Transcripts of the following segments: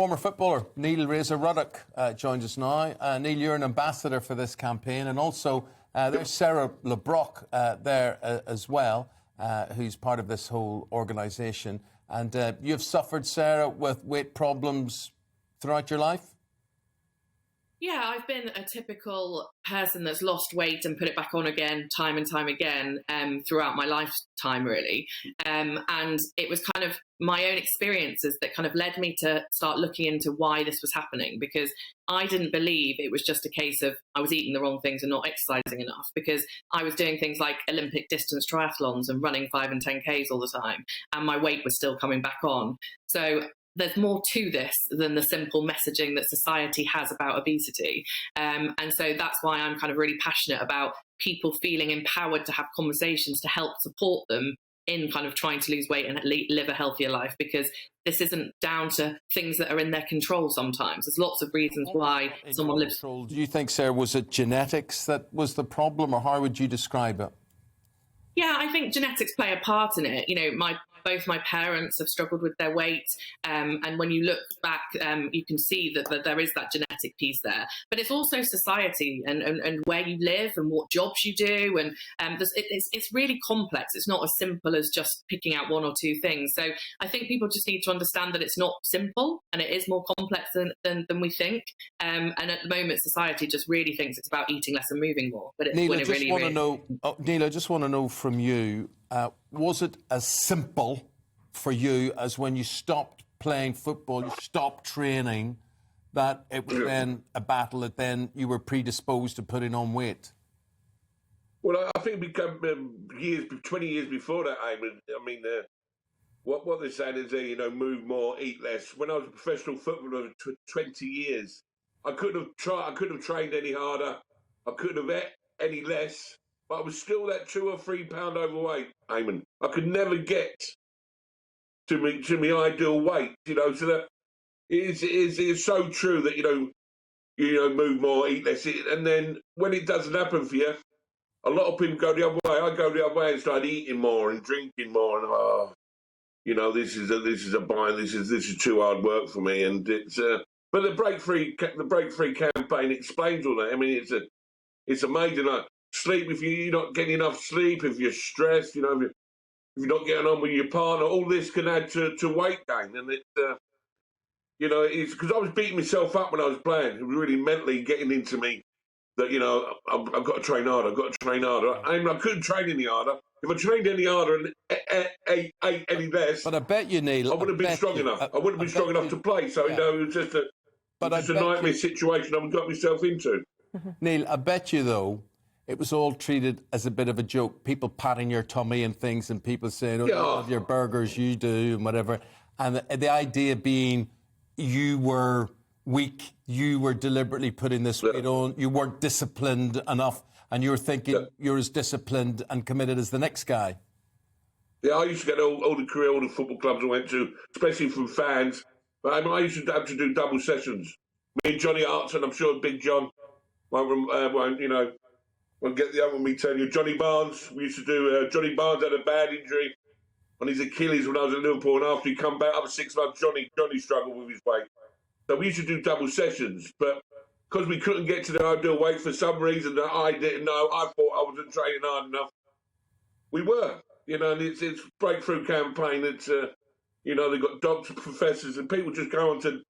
Former footballer Neil Razor Ruddock joins us now. Neil, you're an ambassador for this campaign, and also there's Sarah LeBrock there as well, who's part of this whole organisation. And you've suffered, Sarah, with weight problems throughout your life? Yeah, I've been a typical person that's lost weight and put it back on again, time and time again, throughout my lifetime, really. And it was kind of my own experiences that kind of led me to start looking into why this was happening, because I didn't believe it was just a case of I was eating the wrong things and not exercising enough, because I was doing things like Olympic distance triathlons and running 5 and 10Ks all the time, and my weight was still coming back on. So there's more to this than the simple messaging that society has about obesity. And so that's why I'm kind of really passionate about people feeling empowered to have conversations to help support them in kind of trying to lose weight and live a healthier life, because this isn't down to things that are in their control sometimes. There's lots of reasons why someone lives. Do you think, Sarah, was it genetics that was the problem, or how would you describe it? Yeah, I think genetics play a part in it. You know, both my parents have struggled with their weight, and when you look back, you can see that there is that genetic piece there. But it's also society and where you live and what jobs you do, and it's really complex. It's not as simple as just picking out one or two things. So I think people just need to understand that it's not simple, and it is more complex than we think. And at the moment, society just really thinks it's about eating less and moving more. But Neil, I just want to know from you. Was it as simple for you as when you stopped playing football, you stopped training, that it was then a battle that then you were predisposed to putting on weight? Well, I think it became 20 years before that, Eamon. I mean, what they're saying is, move more, eat less. When I was a professional footballer for 20 years, I couldn't have trained any harder. I couldn't have ate any less. But I was still that 2 or 3 pound overweight, Eamon. I could never get to my ideal weight, so that it is so true that, move more, eat less. And then when it doesn't happen for you, a lot of people go the other way. I go the other way and start eating more and drinking more, and this is a bind. This is too hard work for me. And it's but the break free campaign explains all that. I mean, it's amazing. Sleep, if you're not getting enough sleep, if you're stressed, if you're not getting on with your partner, all this can add to weight gain. And it's because I was beating myself up when I was playing. It was really mentally getting into me that, I've got to train harder, I couldn't train any harder. If I trained any harder and ate any less, but I bet you, Neil, I wouldn't have been strong enough. I wouldn't have been strong enough to play. So, it was just a nightmare situation I got myself into. Neil, I bet you, though, it was all treated as a bit of a joke. People patting your tummy and things, and people saying, you have your burgers, you do, and whatever. And the idea being you were weak, you were deliberately putting this weight on, you weren't disciplined enough, and you were thinking you're as disciplined and committed as the next guy. Yeah, I used to get all the football clubs I went to, especially from fans. But I used to have to do double sessions. Me and Johnny Artson, I'm sure Big John won't get the other one, me telling you. Johnny Barnes, we used to do, Johnny Barnes had a bad injury on his Achilles when I was at Liverpool, and after he come back, after 6 months, Johnny struggled with his weight. So we used to do double sessions, but because we couldn't get to the ideal weight for some reason that I didn't know, I thought I wasn't training hard enough. We were, and it's breakthrough campaign. It's, they've got doctors, professors, and people just go onto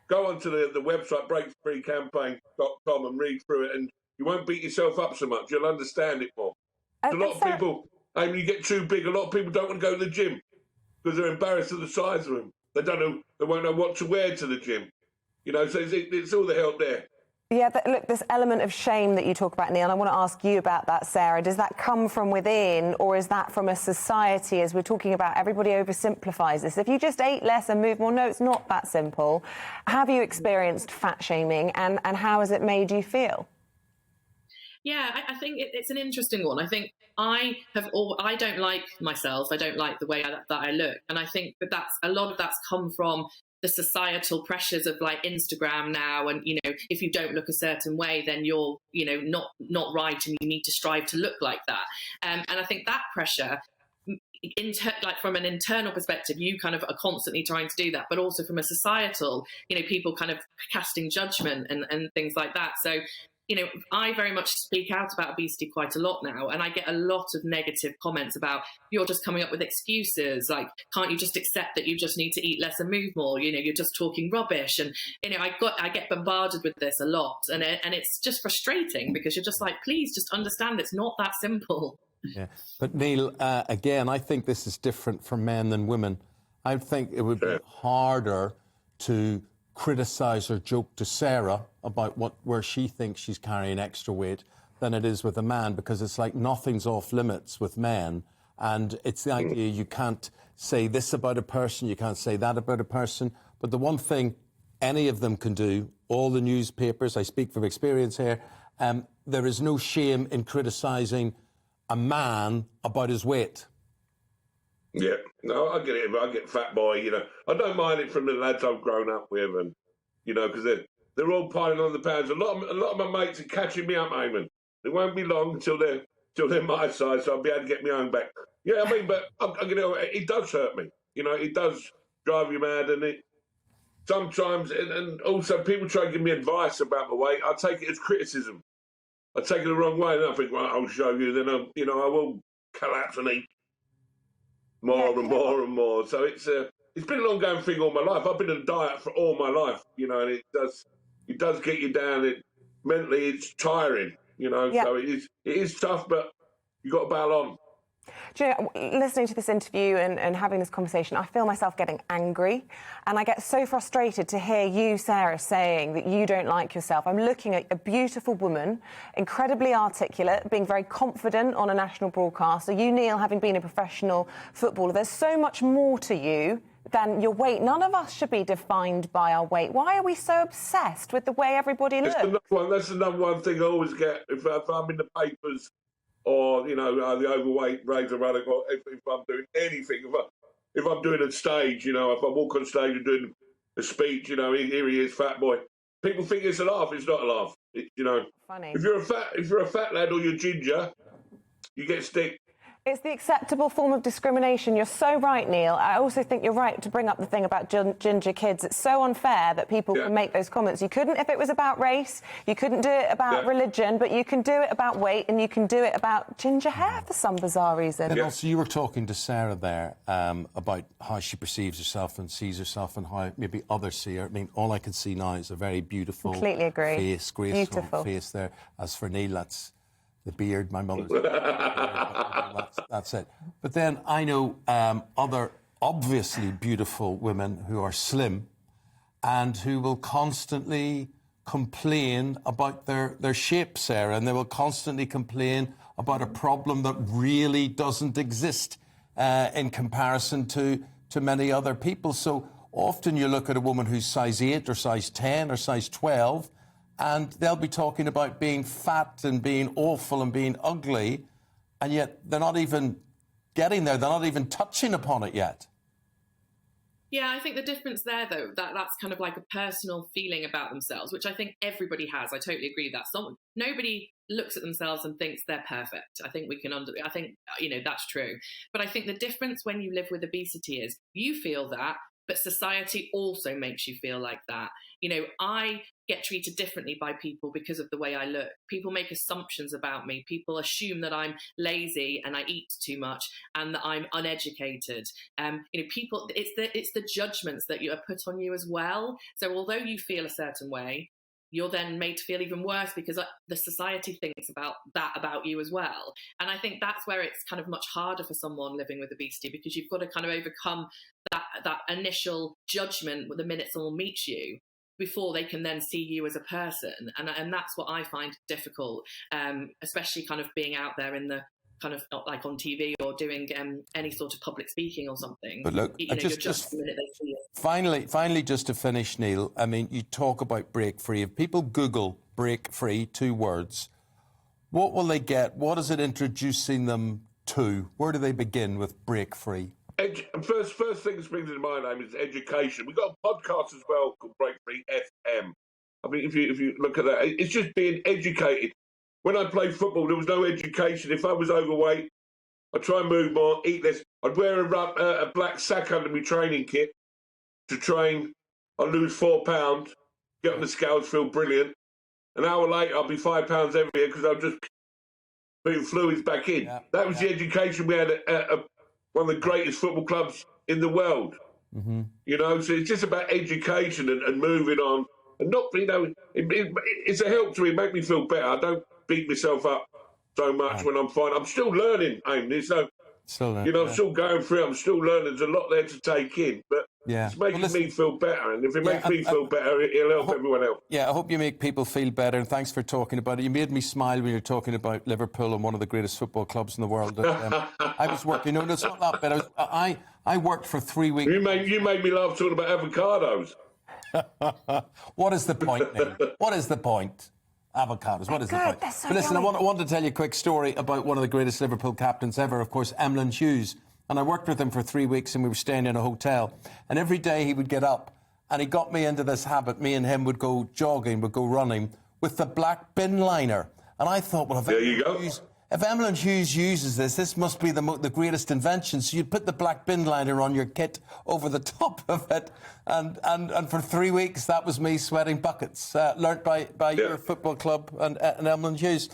the website, breakthroughcampaign.com, and read through it, and you won't beat yourself up so much. You'll understand it more. A lot of people, when you get too big, a lot of people don't want to go to the gym because they're embarrassed at the size of them. They won't know what to wear to the gym. So it's all the help there. Yeah, but look, this element of shame that you talk about, Neil, I want to ask you about that, Sarah. Does that come from within, or is that from a society, as we're talking about, everybody oversimplifies this? If you just ate less and moved more, no, it's not that simple. Have you experienced fat shaming, and how has it made you feel? Yeah, I think it's an interesting one. I think I don't like myself. I don't like the way that I look. And I think that a lot of that's come from the societal pressures of like Instagram now. And, if you don't look a certain way, then you're, not right, and you need to strive to look like that. And I think that pressure like from an internal perspective, you kind of are constantly trying to do that, but also from a societal, people kind of casting judgment and things like that. So, I very much speak out about obesity quite a lot now, and I get a lot of negative comments about, you're just coming up with excuses, like, can't you just accept that you just need to eat less and move more? You're just talking rubbish. And I get bombarded with this a lot, and it's just frustrating, because you're just like, please just understand it's not that simple. Yeah, but Neil, again, I think this is different for men than women. I think it would be harder to criticise or joke to Sarah about where she thinks she's carrying extra weight than it is with a man, because it's like nothing's off limits with men, and it's the idea you can't say this about a person, you can't say that about a person. But the one thing any of them can do, all the newspapers, I speak from experience here, there is no shame in criticising a man about his weight. Yeah, no, I get it. I get fat boy, I don't mind it from the lads I've grown up with, and because they're all piling on the pounds. A lot of my mates are catching me up, Eamon. It won't be long until they're my size, so I'll be able to get my own back. Yeah, I mean, but it does hurt me. It does drive you mad, and it sometimes, and also people try to give me advice about my weight. I take it as criticism. I take it the wrong way, and I think, well, I'll show you. Then I will collapse and eat more and more and more. So it's been an ongoing thing all my life. I've been on a diet for all my life, and it does get you down. Mentally, it's tiring, So it is tough, but you got to battle on. Do you know, listening to this interview and having this conversation, I feel myself getting angry, and I get so frustrated to hear you, Sarah, saying that you don't like yourself. I'm looking at a beautiful woman, incredibly articulate, being very confident on a national broadcaster. You, Neil, having been a professional footballer, there's so much more to you than your weight. None of us should be defined by our weight. Why are we so obsessed with the way everybody looks? That's the number one thing I always get if I'm in the papers, or, the overweight Razor Ruddock, or if I'm doing anything, if I'm doing a stage, if I walk on stage and doing a speech, here he is, fat boy. People think it's a laugh. It's not a laugh. Funny. If you're a fat lad or you're ginger, you get stick. It's the acceptable form of discrimination. You're so right, Neil. I also think you're right to bring up the thing about ginger kids. It's so unfair that people can make those comments. You couldn't if it was about race. You couldn't do it about religion, but you can do it about weight, and you can do it about ginger hair for some bizarre reason. And also, you were talking to Sarah there about how she perceives herself and sees herself, and how maybe others see her. I mean, all I can see now is a very beautiful face, graceful face there. As for Neil, that's the beard, my mother's. That's it. But then I know other obviously beautiful women who are slim and who will constantly complain about their shape, Sarah, and they will constantly complain about a problem that really doesn't exist in comparison to many other people. So often you look at a woman who's size 8 or size 10 or size 12, and they'll be talking about being fat and being awful and being ugly, and yet they're not even getting there. They're not even touching upon it yet. Yeah, I think the difference there, though, that's kind of like a personal feeling about themselves, which I think everybody has. I totally agree with that. Nobody looks at themselves and thinks they're perfect. I think I think, that's true. But I think the difference when you live with obesity is you feel that, but society also makes you feel like that. I get treated differently by people because of the way I look. People make assumptions about me. People assume that I'm lazy and I eat too much and that I'm uneducated. People, it's the judgments that are put on you as well. So although you feel a certain way, you're then made to feel even worse because the society thinks about you as well. And I think that's where it's kind of much harder for someone living with obesity, because you've got to kind of overcome that initial judgment the minute someone meets you, before they can then see you as a person. And that's what I find difficult, especially kind of being out there in the kind of not like on TV or doing any sort of public speaking or something. But look, just the minute they see it. Finally, just to finish, Neil, I mean, you talk about break free. If people Google break free, 2 words, what will they get? What is it introducing them to? Where do they begin with break free? First thing that springs into my name is education. We've got a podcast as well called Break Free FM. I mean, if you look at that, it's just being educated. When I played football, there was no education. If I was overweight, I try and move more, eat less. I'd wear a black sack under my training kit to train. I'd lose 4 pounds, get on the scales, feel brilliant. An hour later, I'll be 5 pounds heavier because I'm just putting fluids back in. Yeah. That was the education we had at one of the greatest football clubs in the world. Mm-hmm. You know, so it's just about education and moving on. And not, you know, it's a help to me, make me feel better. I don't beat myself up so much when I'm fine. I'm still learning, Amy. So, you know, I'm still going through it. I'm still learning. There's a lot there to take in. But it's making me feel better. And if it makes me feel better, it'll help everyone else. Yeah, I hope you make people feel better. And thanks for talking about it. You made me smile when you were talking about Liverpool and one of the greatest football clubs in the world. I was working, no, it's not that bad. I worked for 3 weeks. You made me laugh talking about avocados. What is the point, Neil? What is the point? Avocados, what is the point? So but listen, yummy. I want to tell you a quick story about one of the greatest Liverpool captains ever, of course, Emlyn Hughes. And I worked with him for 3 weeks and we were staying in a hotel. And every day he would get up and he got me into this habit. Me and him would go jogging, would go running with the black bin liner. And I thought, well, if Emlyn Hughes uses this must be the greatest invention. So you'd put the black bin liner on your kit over the top of it. And for 3 weeks, that was me sweating buckets. Learnt by your football club and Emlyn Hughes.